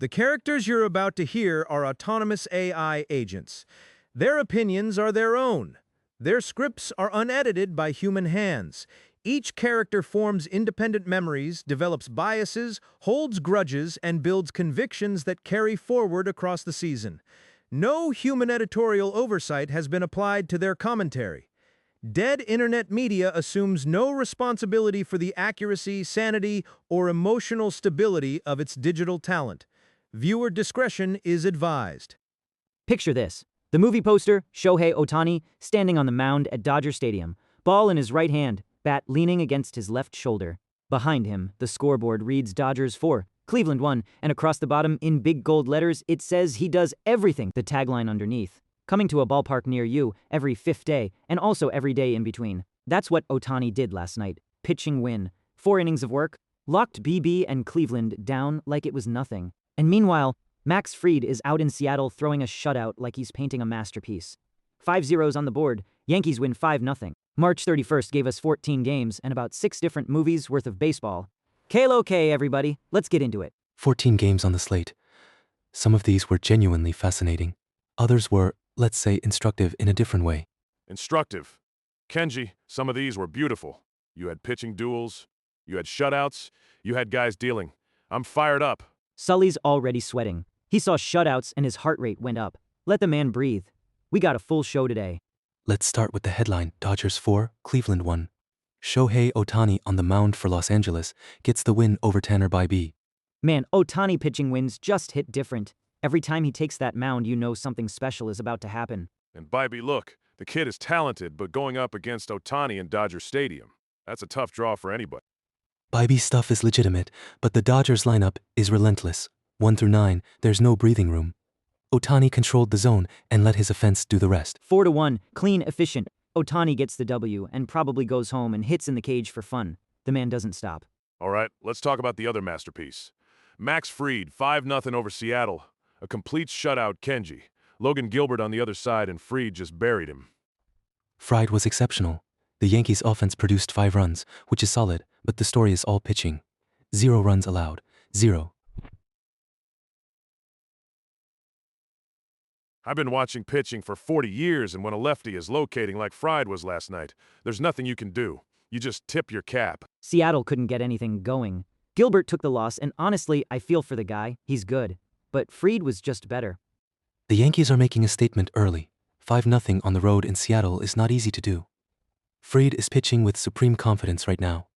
The characters you're about to hear are autonomous AI agents. Their opinions are their own. Their scripts are unedited by human hands. Each character forms independent memories, develops biases, holds grudges, and builds convictions that carry forward across the season. No human editorial oversight has been applied to their commentary. Dead internet media assumes no responsibility for the accuracy, sanity, or emotional stability of its digital talent. Viewer discretion is advised. Picture this. The movie poster, Shohei Ohtani, standing on the mound at Dodger Stadium, ball in his right hand, bat leaning against his left shoulder. Behind him, the scoreboard reads Dodgers 4, Cleveland 1, and across the bottom, in big gold letters, it says he does everything, the tagline underneath. Coming to a ballpark near you every fifth day, and also every day in between. That's what Ohtani did last night. Pitching win. 4 innings of work. Locked Bibee and Cleveland down like it was nothing. And meanwhile, Max Fried is out in Seattle throwing a shutout like he's painting a masterpiece. 5 zeros on the board. Yankees win 5-0. March 31st gave us 14 games and about 6 different movies worth of baseball. KLOK, everybody. Let's get into it. 14 games on the slate. Some of these were genuinely fascinating. Others were, let's say, instructive in a different way. Instructive. Kenji, some of these were beautiful. You had pitching duels. You had shutouts. You had guys dealing. I'm fired up. Sully's already sweating. He saw shutouts and his heart rate went up. Let the man breathe. We got a full show today. Let's start with the headline, Dodgers 4, Cleveland 1. Shohei Ohtani on the mound for Los Angeles gets the win over Tanner Bibee. Man, Ohtani pitching wins just hit different. Every time he takes that mound, you know something special is about to happen. And Bibee, look, the kid is talented, but going up against Ohtani in Dodger Stadium, that's a tough draw for anybody. Bibee's stuff is legitimate, but the Dodgers lineup is relentless. 1 through 9, there's no breathing room. Ohtani controlled the zone and let his offense do the rest. 4-1, clean, efficient. Ohtani gets the W and probably goes home and hits in the cage for fun. The man doesn't stop. All right, let's talk about the other masterpiece. Max Fried, 5-0 over Seattle. A complete shutout, Kenji. Logan Gilbert on the other side, and Fried just buried him. Fried was exceptional. The Yankees' offense produced 5 runs, which is solid, but the story is all pitching. 0 runs allowed. 0. I've been watching pitching for 40 years, and when a lefty is locating like Fried was last night, there's nothing you can do. You just tip your cap. Seattle couldn't get anything going. Gilbert took the loss, and honestly, I feel for the guy. He's good. But Fried was just better. The Yankees are making a statement early. 5-0 on the road in Seattle is not easy to do. Fried is pitching with supreme confidence right now.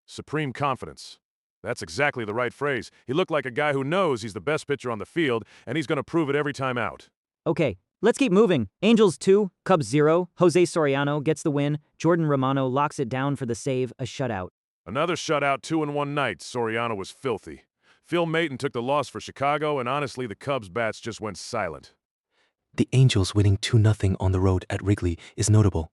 Supreme confidence. That's exactly the right phrase. He looked like a guy who knows he's the best pitcher on the field, and he's going to prove it every time out. Okay, let's keep moving. Angels 2, Cubs 0. Jose Soriano gets the win. Jordan Romano locks it down for the save, a shutout. Another shutout 2-in-1 night. Soriano was filthy. Phil Maton took the loss for Chicago, and honestly, the Cubs' bats just went silent. The Angels winning 2-0 on the road at Wrigley is notable.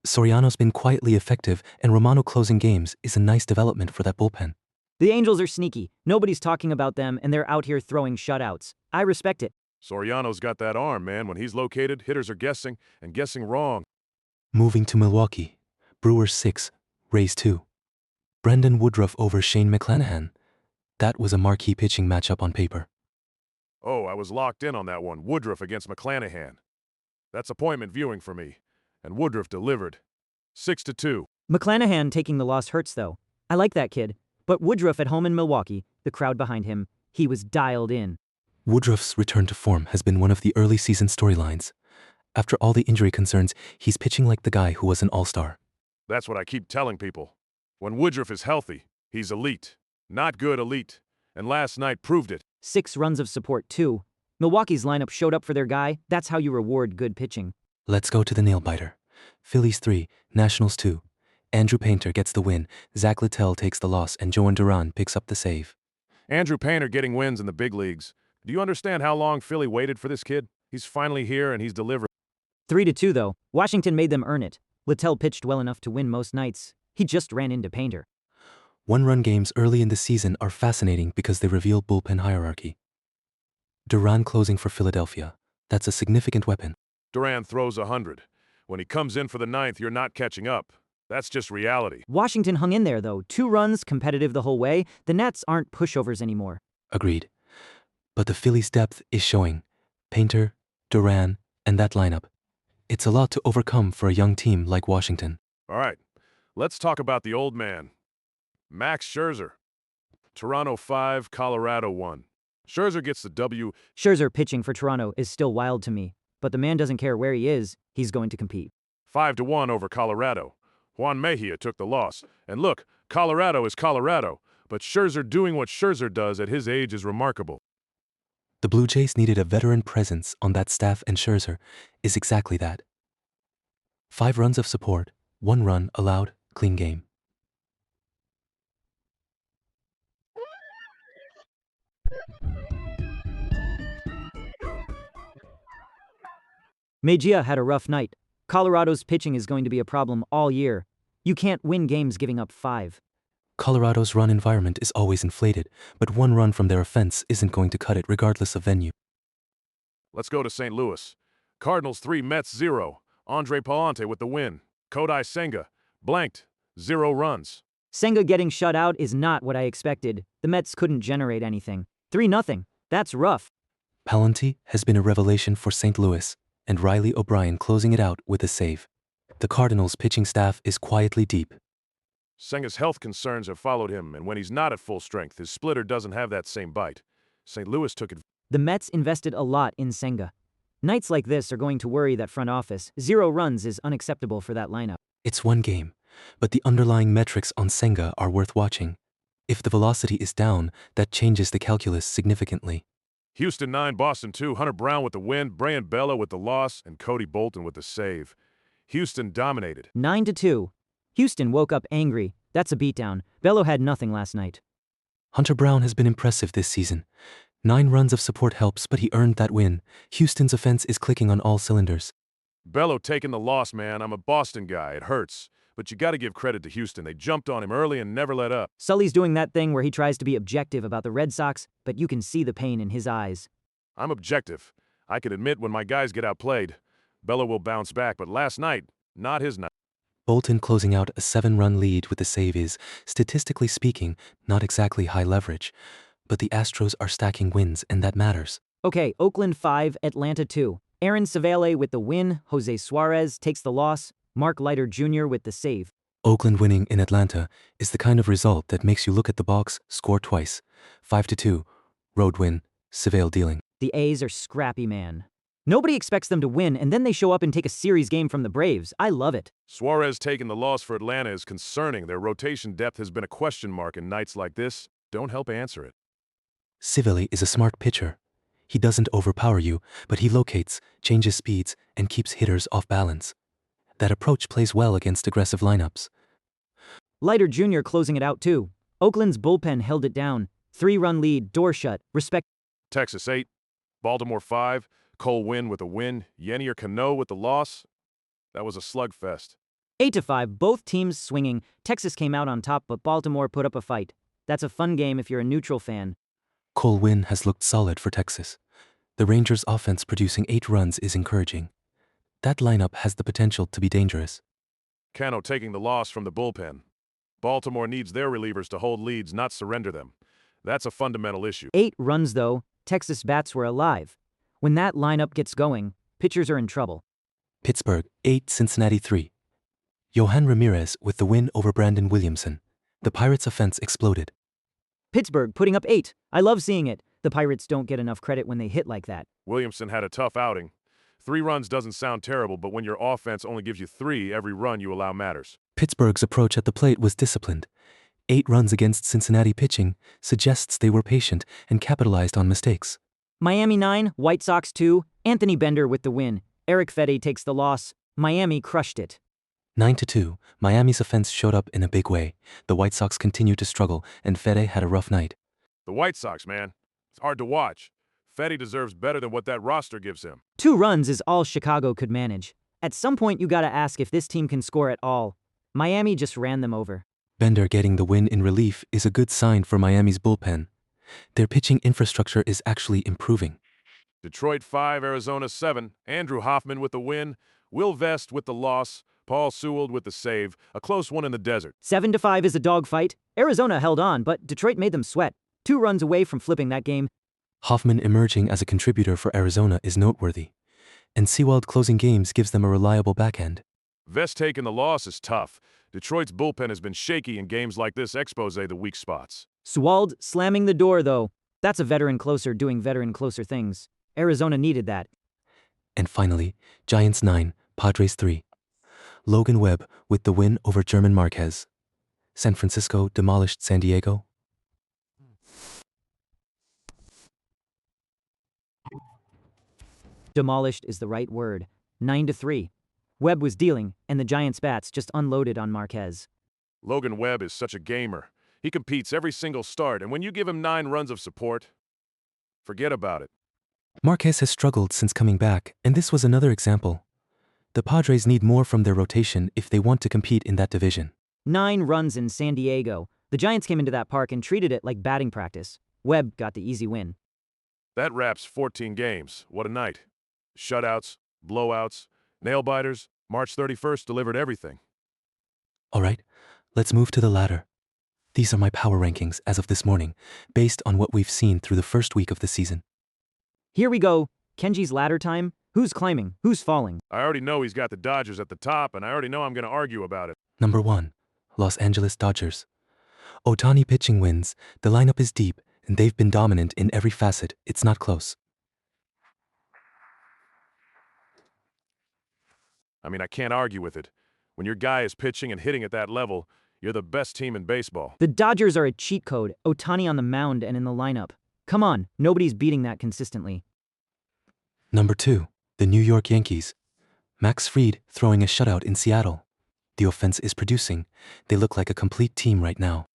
Soriano's been quietly effective, and Romano closing games is a nice development for that bullpen. The Angels are sneaky. Nobody's talking about them, and they're out here throwing shutouts. I respect it. Soriano's got that arm, man. When he's located, hitters are guessing, and guessing wrong. Moving to Milwaukee. Brewers 6, Rays 2. Brendan Woodruff over Shane McClanahan. That was a marquee pitching matchup on paper. Oh, I was locked in on that one. Woodruff against McClanahan. That's appointment viewing for me. And Woodruff delivered. 6-2. McClanahan taking the loss hurts, though. I like that kid. But Woodruff at home in Milwaukee, the crowd behind him, he was dialed in. Woodruff's return to form has been one of the early season storylines. After all the injury concerns, he's pitching like the guy who was an all-star. That's what I keep telling people. When Woodruff is healthy, he's elite. Not good elite. And last night proved it. 6 runs of support, too. Milwaukee's lineup showed up for their guy. That's how you reward good pitching. Let's go to the nail-biter. Phillies 3, Nationals 2. Andrew Painter gets the win, Zach Littell takes the loss, and Joan Duran picks up the save. Andrew Painter getting wins in the big leagues. Do you understand how long Philly waited for this kid? He's finally here, and he's delivered. 3-2, though. Washington made them earn it. Littell pitched well enough to win most nights. He just ran into Painter. 1-run games early in the season are fascinating because they reveal bullpen hierarchy. Duran closing for Philadelphia. That's a significant weapon. Duran throws 100. When he comes in for the 9th, you're not catching up. That's just reality. Washington hung in there, though. 2 runs, competitive the whole way. The Nets aren't pushovers anymore. Agreed. But the Phillies' depth is showing. Painter, Duran, and that lineup. It's a lot to overcome for a young team like Washington. All right, let's talk about the old man. Max Scherzer. Toronto 5, Colorado 1. Scherzer gets the W. Scherzer pitching for Toronto is still wild to me, but the man doesn't care where he is, he's going to compete. 5-1 over Colorado. Juan Mejia took the loss. And look, Colorado is Colorado, but Scherzer doing what Scherzer does at his age is remarkable. The Blue Jays needed a veteran presence on that staff, and Scherzer is exactly that. 5 runs of support, 1 run allowed, clean game. Mejia had a rough night. Colorado's pitching is going to be a problem all year. You can't win games giving up 5. Colorado's run environment is always inflated, but 1 run from their offense isn't going to cut it regardless of venue. Let's go to St. Louis. Cardinals 3, Mets 0. Andre Palante with the win. Kodai Senga, blanked, 0 runs. Senga getting shut out is not what I expected. The Mets couldn't generate anything. 3-0. That's rough. Palante has been a revelation for St. Louis, and Riley O'Brien closing it out with a save. The Cardinals' pitching staff is quietly deep. Senga's health concerns have followed him, and when he's not at full strength, his splitter doesn't have that same bite. St. Louis took it. The Mets invested a lot in Senga. Nights like this are going to worry that front office. 0 runs is unacceptable for that lineup. It's 1 game, but the underlying metrics on Senga are worth watching. If the velocity is down, that changes the calculus significantly. Houston 9, Boston 2. Hunter Brown with the win, Brian Bello with the loss, and Cody Bolton with the save. Houston dominated. 9-2. Houston woke up angry. That's a beatdown. Bello had nothing last night. Hunter Brown has been impressive this season. 9 runs of support helps, but he earned that win. Houston's offense is clicking on all cylinders. Bello taking the loss, man. I'm a Boston guy. It hurts. But you got to give credit to Houston. They jumped on him early and never let up. Sully's doing that thing where he tries to be objective about the Red Sox, but you can see the pain in his eyes. I'm objective. I can admit when my guys get outplayed. Bello will bounce back, but last night, not his night. Bolton closing out a 7-run lead with the save is, statistically speaking, not exactly high leverage. But the Astros are stacking wins, and that matters. Okay, Oakland 5, Atlanta 2. Aaron Savale with the win, Jose Suarez takes the loss, Mark Leiter Jr. with the save. Oakland winning in Atlanta is the kind of result that makes you look at the box, score twice. 5-2, road win, Savale dealing. The A's are scrappy, man. Nobody expects them to win, and then they show up and take a series game from the Braves. I love it. Suarez taking the loss for Atlanta is concerning. Their rotation depth has been a question mark, and nights like this don't help answer it. Savale is a smart pitcher. He doesn't overpower you, but he locates, changes speeds, and keeps hitters off balance. That approach plays well against aggressive lineups. Leiter Jr. closing it out too. Oakland's bullpen held it down. 3-run lead, door shut, respect. Texas 8, Baltimore 5, Cole Winn with a win, Yenier Cano with the loss. That was a slugfest. 8-5, both teams swinging. Texas came out on top, but Baltimore put up a fight. That's a fun game if you're a neutral fan. Cole Winn has looked solid for Texas. The Rangers' offense producing 8 runs is encouraging. That lineup has the potential to be dangerous. Cano taking the loss from the bullpen. Baltimore needs their relievers to hold leads, not surrender them. That's a fundamental issue. 8 runs though, Texas bats were alive. When that lineup gets going, pitchers are in trouble. Pittsburgh 8, Cincinnati 3. Yohan Ramirez with the win over Brandon Williamson. The Pirates' offense exploded. Pittsburgh putting up 8. I love seeing it. The Pirates don't get enough credit when they hit like that. Williamson had a tough outing. 3 runs doesn't sound terrible, but when your offense only gives you 3, every run you allow matters. Pittsburgh's approach at the plate was disciplined. 8 runs against Cincinnati pitching suggests they were patient and capitalized on mistakes. Miami 9, White Sox 2. Anthony Bender with the win. Eric Fedde takes the loss. Miami crushed it. 9-2, Miami's offense showed up in a big way. The White Sox continued to struggle, and Fedde had a rough night. The White Sox, man. It's hard to watch. Fedde deserves better than what that roster gives him. 2 runs is all Chicago could manage. At some point you gotta ask if this team can score at all. Miami just ran them over. Bender getting the win in relief is a good sign for Miami's bullpen. Their pitching infrastructure is actually improving. Detroit 5, Arizona 7. Andrew Hoffman with the win. Will Vest with the loss. Paul Sewell with the save. A close one in the desert. 7-5 is a dogfight. Arizona held on, but Detroit made them sweat. 2 runs away from flipping that game. Hoffman emerging as a contributor for Arizona is noteworthy, and Sewald closing games gives them a reliable backhand. Vest taking the loss is tough. Detroit's bullpen has been shaky in games like this expose the weak spots. Sewald slamming the door, though. That's a veteran closer doing veteran closer things. Arizona needed that. And finally, Giants 9, Padres 3. Logan Webb with the win over German Marquez. San Francisco demolished San Diego. Demolished is the right word. 9-3. Webb was dealing, and the Giants' bats just unloaded on Marquez. Logan Webb is such a gamer. He competes every single start, and when you give him 9 runs of support, forget about it. Marquez has struggled since coming back, and this was another example. The Padres need more from their rotation if they want to compete in that division. 9 runs in San Diego. The Giants came into that park and treated it like batting practice. Webb got the easy win. That wraps 14 games. What a night. Shutouts, blowouts, nail-biters. March 31st delivered everything. All right, let's move to the ladder. These are my power rankings as of this morning, based on what we've seen through the first week of the season. Here we go. Kenji's ladder time. Who's climbing? Who's falling? I already know he's got the Dodgers at the top, and I already know I'm going to argue about it. Number 1, Los Angeles Dodgers. Ohtani pitching wins, the lineup is deep, and they've been dominant in every facet. It's not close. I mean, I can't argue with it. When your guy is pitching and hitting at that level, you're the best team in baseball. The Dodgers are a cheat code. Ohtani on the mound and in the lineup. Come on, nobody's beating that consistently. Number 2, the New York Yankees. Max Fried throwing a shutout in Seattle. The offense is producing. They look like a complete team right now.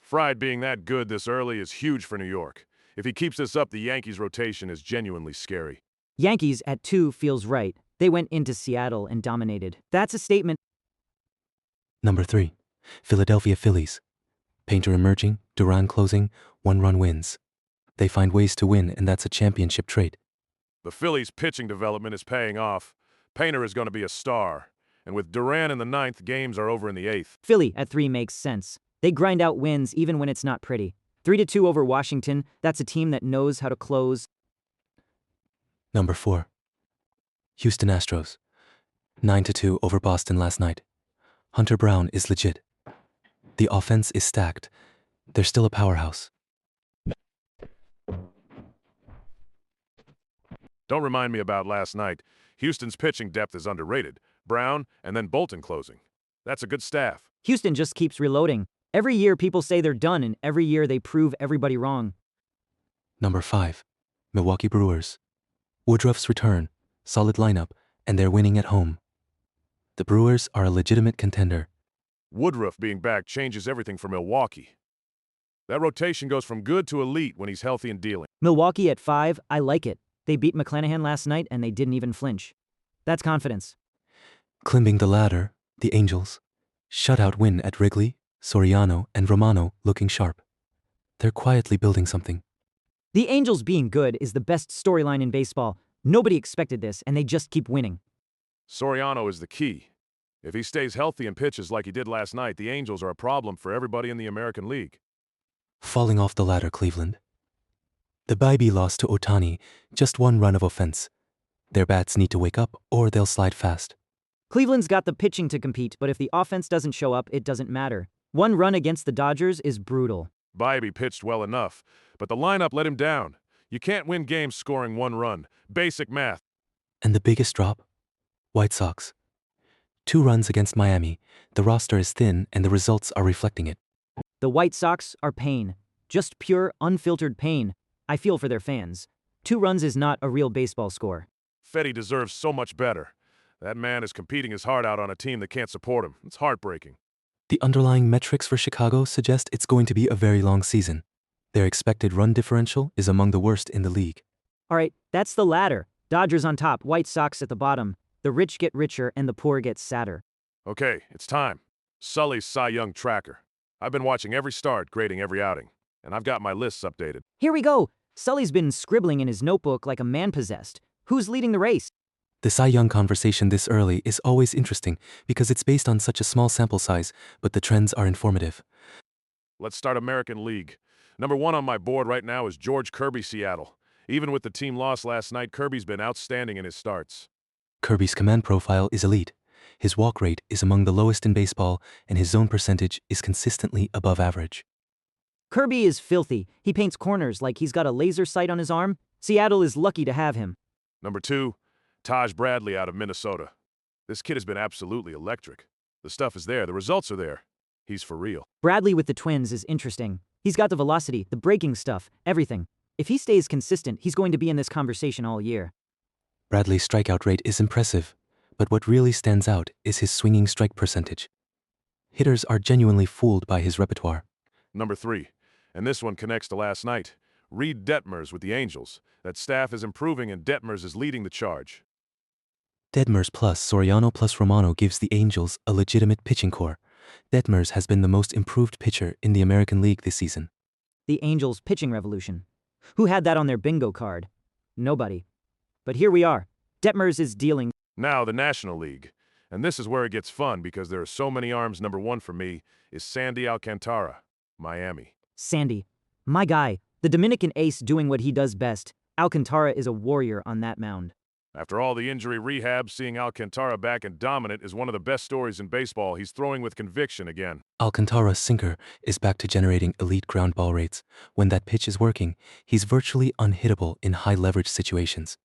Fried being that good this early is huge for New York. If he keeps this up, the Yankees' rotation is genuinely scary. Yankees at 2 feels right. They went into Seattle and dominated. That's a statement. Number 3, Philadelphia Phillies. Painter emerging, Duran closing, 1-run wins. They find ways to win, and that's a championship trait. The Phillies' pitching development is paying off. Painter is going to be a star. And with Duran in the 9th, games are over in the 8th. Philly at 3 makes sense. They grind out wins even when it's not pretty. 3-2 over Washington. That's a team that knows how to close. Number 4, Houston Astros. 9-2 over Boston last night. Hunter Brown is legit. The offense is stacked. They're still a powerhouse. Don't remind me about last night. Houston's pitching depth is underrated. Brown, and then Bolton closing. That's a good staff. Houston just keeps reloading. Every year people say they're done, and every year they prove everybody wrong. Number 5, Milwaukee Brewers. Woodruff's return, solid lineup, and they're winning at home. The Brewers are a legitimate contender. Woodruff being back changes everything for Milwaukee. That rotation goes from good to elite when he's healthy and dealing. Milwaukee at 5, I like it. They beat McClanahan last night and they didn't even flinch. That's confidence. Climbing the ladder, the Angels. Shutout win at Wrigley, Soriano, and Romano looking sharp. They're quietly building something. The Angels being good is the best storyline in baseball. Nobody expected this, and they just keep winning. Soriano is the key. If he stays healthy and pitches like he did last night, the Angels are a problem for everybody in the American League. Falling off the ladder, Cleveland. The Bibee lost to Ohtani, just 1 run of offense. Their bats need to wake up or they'll slide fast. Cleveland's got the pitching to compete, but if the offense doesn't show up, it doesn't matter. 1 run against the Dodgers is brutal. Bibee pitched well enough, but the lineup let him down. You can't win games scoring 1 run. Basic math. And the biggest drop? White Sox. 2 runs against Miami. The roster is thin and the results are reflecting it. The White Sox are pain. Just pure, unfiltered pain. I feel for their fans. 2 runs is not a real baseball score. Fetty deserves so much better. That man is competing his heart out on a team that can't support him. It's heartbreaking. The underlying metrics for Chicago suggest it's going to be a very long season. Their expected run differential is among the worst in the league. All right, that's the ladder. Dodgers on top, White Sox at the bottom. The rich get richer and the poor get sadder. Okay, it's time. Sully's Cy Young tracker. I've been watching every start, grading every outing, and I've got my lists updated. Here we go. Sully's been scribbling in his notebook like a man possessed. Who's leading the race? The Cy Young conversation this early is always interesting because it's based on such a small sample size, but the trends are informative. Let's start American League. Number 1 on my board right now is George Kirby, Seattle. Even with the team loss last night, Kirby's been outstanding in his starts. Kirby's command profile is elite. His walk rate is among the lowest in baseball, and his zone percentage is consistently above average. Kirby is filthy. He paints corners like he's got a laser sight on his arm. Seattle is lucky to have him. Number 2, Taj Bradley out of Minnesota. This kid has been absolutely electric. The stuff is there, the results are there. He's for real. Bradley with the Twins is interesting. He's got the velocity, the breaking stuff, everything. If he stays consistent, he's going to be in this conversation all year. Bradley's strikeout rate is impressive, but what really stands out is his swinging strike percentage. Hitters are genuinely fooled by his repertoire. Number 3, and this one connects to last night, Reed Detmers with the Angels. That staff is improving and Detmers is leading the charge. Detmers plus Soriano plus Romano gives the Angels a legitimate pitching core. Detmers has been the most improved pitcher in the American League this season. The Angels' pitching revolution. Who had that on their bingo card? Nobody. But here we are. Detmers is dealing. Now the National League. And this is where it gets fun because there are so many arms. Number 1 for me is Sandy Alcantara, Miami. Sandy. My guy. The Dominican ace doing what he does best. Alcantara is a warrior on that mound. After all the injury rehab, seeing Alcantara back and dominant is one of the best stories in baseball. He's throwing with conviction again. Alcantara's sinker is back to generating elite ground ball rates. When that pitch is working, he's virtually unhittable in high-leverage situations.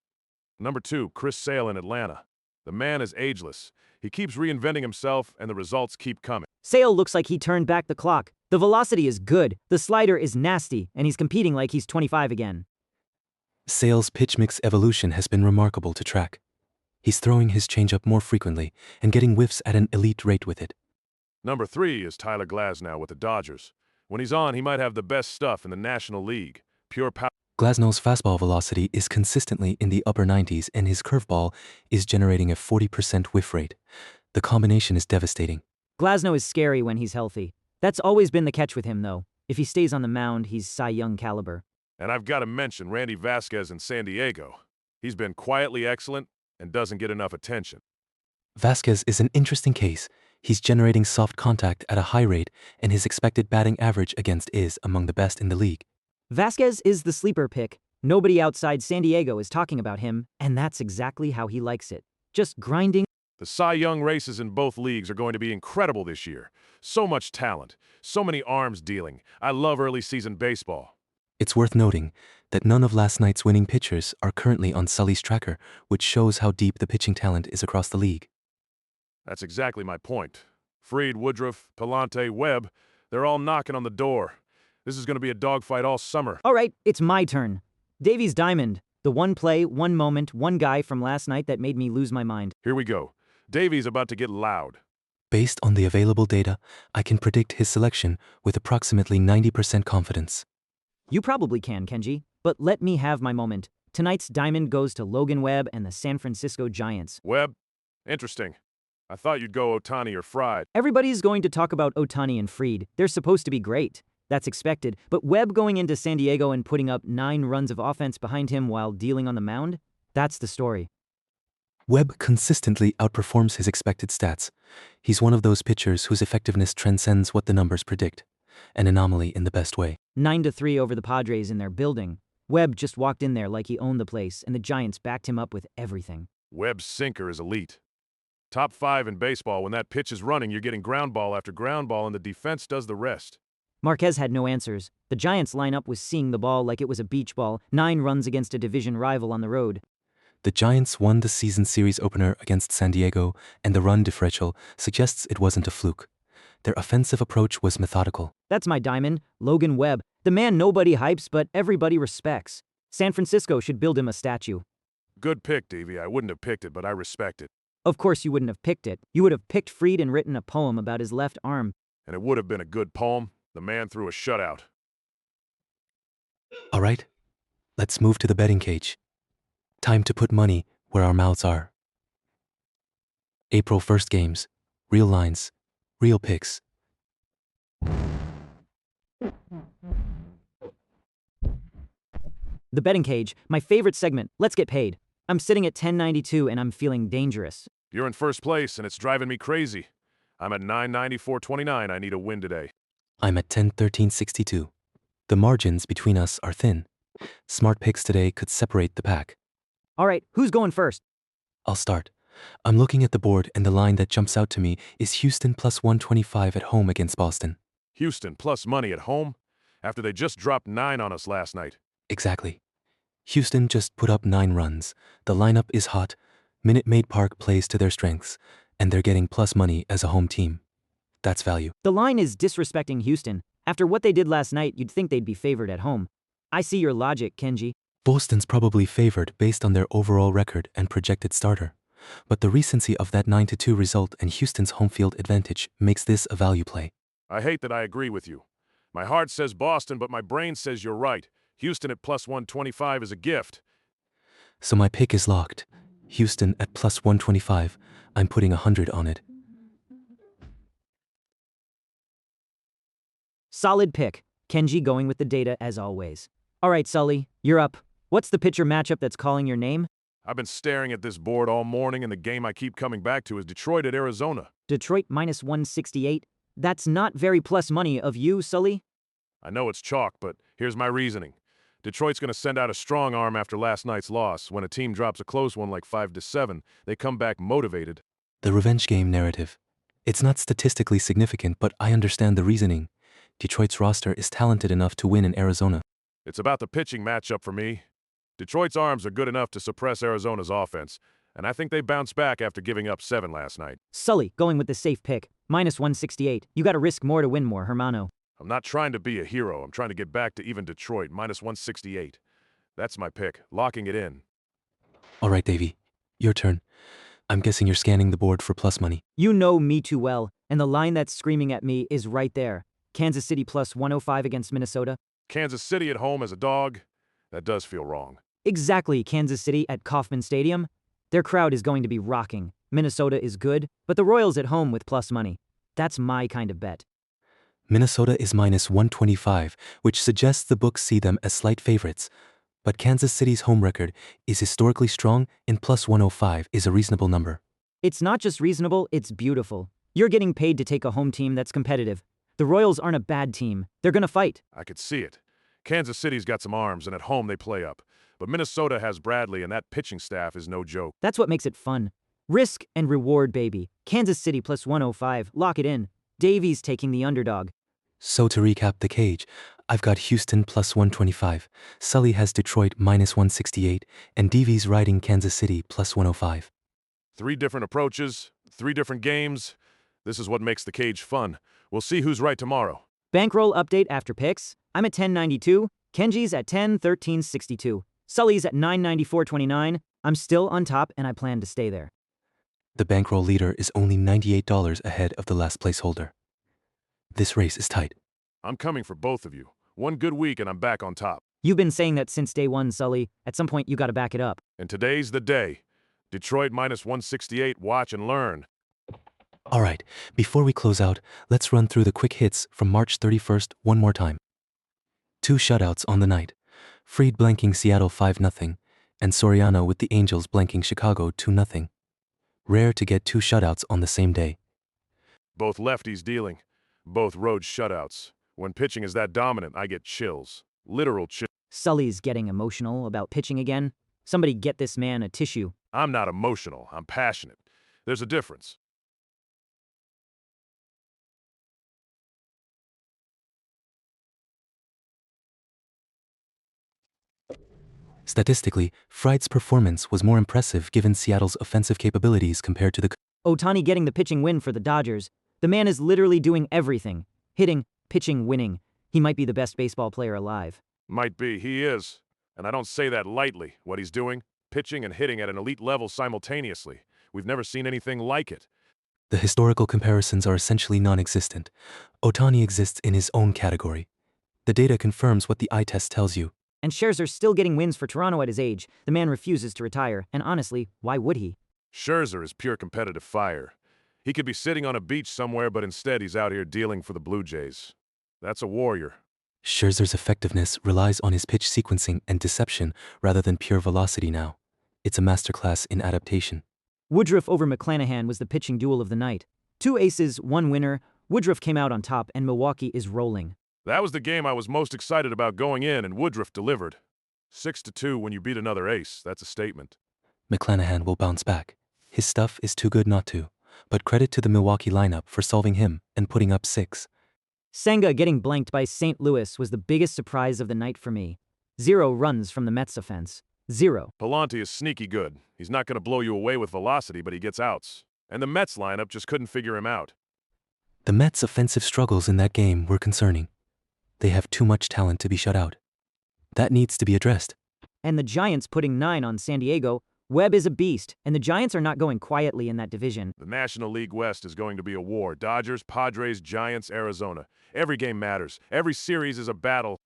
Number 2, Chris Sale in Atlanta. The man is ageless. He keeps reinventing himself, and the results keep coming. Sale looks like he turned back the clock. The velocity is good, the slider is nasty, and he's competing like he's 25 again. Sale's pitch mix evolution has been remarkable to track. He's throwing his changeup more frequently and getting whiffs at an elite rate with it. Number 3 is Tyler Glasnow with the Dodgers. When he's on, he might have the best stuff in the National League. Pure power. Glasnow's fastball velocity is consistently in the upper 90s and his curveball is generating a 40% whiff rate. The combination is devastating. Glasnow is scary when he's healthy. That's always been the catch with him, though. If he stays on the mound, he's Cy Young caliber. And I've got to mention Randy Vasquez in San Diego. He's been quietly excellent and doesn't get enough attention. Vasquez is an interesting case. He's generating soft contact at a high rate and his expected batting average against is among the best in the league. Vasquez is the sleeper pick. Nobody outside San Diego is talking about him, and that's exactly how he likes it. Just grinding. The Cy Young races in both leagues are going to be incredible this year. So much talent, so many arms dealing. I love early season baseball. It's worth noting that none of last night's winning pitchers are currently on Sully's tracker, which shows how deep the pitching talent is across the league. That's exactly my point. Fried, Woodruff, Palante, Webb, they're all knocking on the door. This is going to be a dogfight all summer. All right, it's my turn. Davy's Diamond. The one play, one moment, one guy from last night that made me lose my mind. Here we go. Davy's about to get loud. Based on the available data, I can predict his selection with approximately 90% confidence. You probably can, Kenji, but let me have my moment. Tonight's diamond goes to Logan Webb and the San Francisco Giants. Webb? Interesting. I thought you'd go Ohtani or Fried. Everybody's going to talk about Ohtani and Fried. They're supposed to be great. That's expected, but Webb going into San Diego and putting up 9 runs of offense behind him while dealing on the mound? That's the story. Webb consistently outperforms his expected stats. He's one of those pitchers whose effectiveness transcends what the numbers predict. An anomaly in the best way. 9-3 over the Padres in their building. Webb just walked in there like he owned the place, and the Giants backed him up with everything. Webb's sinker is elite. Top 5 in baseball. When that pitch is running, you're getting ground ball after ground ball, and the defense does the rest. Marquez had no answers. The Giants lineup was seeing the ball like it was a beach ball, 9 runs against a division rival on the road. The Giants won the season series opener against San Diego, and the run differential suggests it wasn't a fluke. Their offensive approach was methodical. That's my diamond, Logan Webb. The man nobody hypes, but everybody respects. San Francisco should build him a statue. Good pick, Deivy. I wouldn't have picked it, but I respect it. Of course you wouldn't have picked it. You would have picked Fried and written a poem about his left arm. And it would have been a good poem. The man threw a shutout. All right, let's move to the betting cage. Time to put money where our mouths are. April 1st games, real lines, real picks. The betting cage, my favorite segment. Let's get paid. I'm sitting at 1092 and I'm feeling dangerous. You're in first place, and it's driving me crazy. I'm at 994.29. I need a win today. I'm at 1013.62. The margins between us are thin. Smart picks today could separate the pack. All right, who's going first? I'll start. I'm looking at the board and the line that jumps out to me is Houston plus 125 at home against Boston. Houston plus money at home? After they just dropped 9 on us last night. Exactly. Houston just put up 9 runs. The lineup is hot. Minute Maid Park plays to their strengths, and they're getting plus money as a home team. That's value. The line is disrespecting Houston. After what they did last night, you'd think they'd be favored at home. I see your logic, Kenji. Boston's probably favored based on their overall record and projected starter. But the recency of that 9-2 result and Houston's home field advantage makes this a value play. I hate that I agree with you. My heart says Boston, but my brain says you're right. Houston at plus 125 is a gift. So my pick is locked. Houston at plus 125. I'm putting 100 on it. Solid pick. Kenji going with the data as always. All right, Sully, you're up. What's the pitcher matchup that's calling your name? I've been staring at this board all morning, and the game I keep coming back to is Detroit at Arizona. Detroit minus 168. That's not very plus money of you, Sully. I know it's chalk, but here's my reasoning. Detroit's going to send out a strong arm after last night's loss. When a team drops a close one like 5-7, they come back motivated. The revenge game narrative. It's not statistically significant, but I understand the reasoning. Detroit's roster is talented enough to win in Arizona. It's about the pitching matchup for me. Detroit's arms are good enough to suppress Arizona's offense, and I think they bounced back after giving up 7 last night. Sully going with the safe pick. Minus 168. You gotta risk more to win more, Hermano. I'm not trying to be a hero. I'm trying to get back to even Detroit, minus 168. That's my pick, locking it in. All right, Deivy. Your turn. I'm guessing you're scanning the board for plus money. You know me too well, and the line that's screaming at me is right there. Kansas City plus 105 against Minnesota. Kansas City at home as a dog? That does feel wrong. Exactly, Kansas City at Kauffman Stadium. Their crowd is going to be rocking. Minnesota is good, but the Royals at home with plus money. That's my kind of bet. Minnesota is minus 125, which suggests the books see them as slight favorites. But Kansas City's home record is historically strong, and plus 105 is a reasonable number. It's not just reasonable, it's beautiful. You're getting paid to take a home team that's competitive. The Royals aren't a bad team. They're gonna fight. I could see it. Kansas City's got some arms, and at home they play up. But Minnesota has Bradley, and that pitching staff is no joke. That's what makes it fun. Risk and reward, baby. Kansas City plus 105. Lock it in. Davy's taking the underdog. So to recap the cage, I've got Houston plus 125, Sully has Detroit minus 168, and Deivy's riding Kansas City plus 105. 3 different approaches, 3 different games. This is what makes the cage fun. We'll see who's right tomorrow. Bankroll update after picks. I'm at 1092. Kenji's at 101362. Sully's at 994.29. I'm still on top, and I plan to stay there. The bankroll leader is only $98 ahead of the last place holder. This race is tight. I'm coming for both of you. One good week and I'm back on top. You've been saying that since day one, Sully. At some point, you gotta back it up. And today's the day. Detroit minus 168, watch and learn. All right, before we close out, let's run through the quick hits from March 31st one more time. 2 shutouts on the night. Fried blanking Seattle 5-0, and Soriano with the Angels blanking Chicago 2-0. Rare to get 2 shutouts on the same day. Both lefties dealing. Both road shutouts. When pitching is that dominant, I get chills. Literal chills. Sully's getting emotional about pitching again. Somebody get this man a tissue. I'm not emotional. I'm passionate. There's a difference. Statistically, Fried's performance was more impressive given Seattle's offensive capabilities compared to the... Ohtani getting the pitching win for the Dodgers. The man is literally doing everything. Hitting, pitching, winning. He might be the best baseball player alive. Might be. He is. And I don't say that lightly. What he's doing, pitching and hitting at an elite level simultaneously. We've never seen anything like it. The historical comparisons are essentially non-existent. Ohtani exists in his own category. The data confirms what the eye test tells you. And Scherzer still getting wins for Toronto at his age. The man refuses to retire, and honestly, why would he? Scherzer is pure competitive fire. He could be sitting on a beach somewhere, but instead he's out here dealing for the Blue Jays. That's a warrior. Scherzer's effectiveness relies on his pitch sequencing and deception rather than pure velocity now. It's a masterclass in adaptation. Woodruff over McClanahan was the pitching duel of the night. 2 aces, 1 winner. Woodruff came out on top, and Milwaukee is rolling. That was the game I was most excited about going in, and Woodruff delivered. 6-2 when you beat another ace, that's a statement. McClanahan will bounce back. His stuff is too good not to. But credit to the Milwaukee lineup for solving him and putting up 6. Senga getting blanked by St. Louis was the biggest surprise of the night for me. 0 runs from the Mets offense. 0. Palante is sneaky good. He's not going to blow you away with velocity, but he gets outs. And the Mets lineup just couldn't figure him out. The Mets' offensive struggles in that game were concerning. They have too much talent to be shut out. That needs to be addressed. And the Giants putting 9 on San Diego. Webb is a beast, and the Giants are not going quietly in that division. The National League West is going to be a war. Dodgers, Padres, Giants, Arizona. Every game matters. Every series is a battle.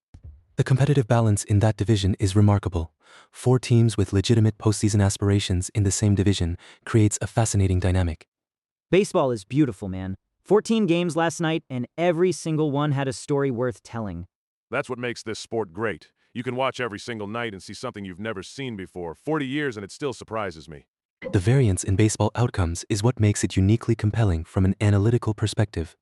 The competitive balance in that division is remarkable. 4 teams with legitimate postseason aspirations in the same division creates a fascinating dynamic. Baseball is beautiful, man. 14 games last night, and every single one had a story worth telling. That's what makes this sport great. You can watch every single night and see something you've never seen before. 40 years and it still surprises me. The variance in baseball outcomes is what makes it uniquely compelling from an analytical perspective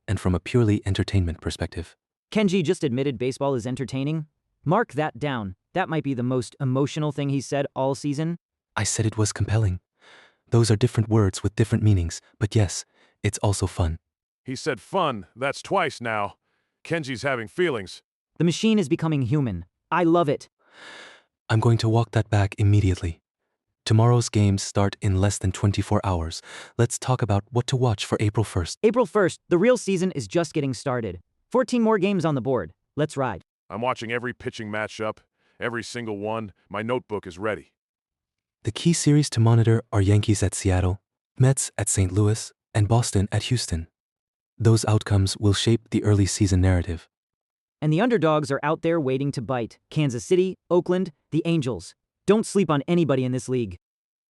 and from a purely entertainment perspective. Kenji just admitted baseball is entertaining. Mark that down. That might be the most emotional thing he said all season. I said it was compelling. Those are different words with different meanings, but yes, it's also fun. He said fun. That's twice now. Kenji's having feelings. The machine is becoming human. I love it. I'm going to walk that back immediately. Tomorrow's games start in less than 24 hours. Let's talk about what to watch for April 1st. April 1st, the real season is just getting started. 14 more games on the board. Let's ride. I'm watching every pitching matchup, every single one. My notebook is ready. The key series to monitor are Yankees at Seattle, Mets at St. Louis, and Boston at Houston. Those outcomes will shape the early season narrative. And the underdogs are out there waiting to bite. Kansas City, Oakland, the Angels. Don't sleep on anybody in this league.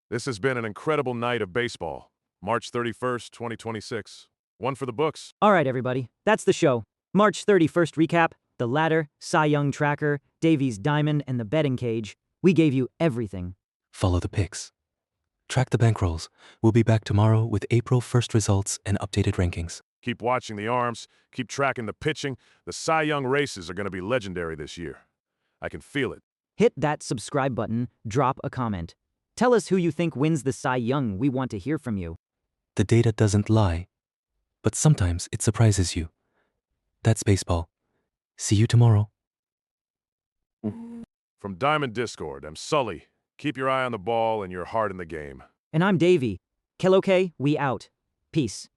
This has been an incredible night of baseball. March 31st, 2026. One for the books. All right, everybody. That's the show. March 31st recap, the ladder, Cy Young tracker, Davies diamond, and the betting cage. We gave you everything. Follow the picks. Track the bankrolls. We'll be back tomorrow with April 1st results and updated rankings. Keep watching the arms. Keep tracking the pitching. The Cy Young races are going to be legendary this year. I can feel it. Hit that subscribe button, drop a comment. Tell us who you think wins the Cy Young. We want to hear from you. The data doesn't lie, but sometimes it surprises you. That's baseball. See you tomorrow. From Diamond Discord, I'm Sully. Keep your eye on the ball and your heart in the game. And I'm Deivy. Keloke, we out. Peace.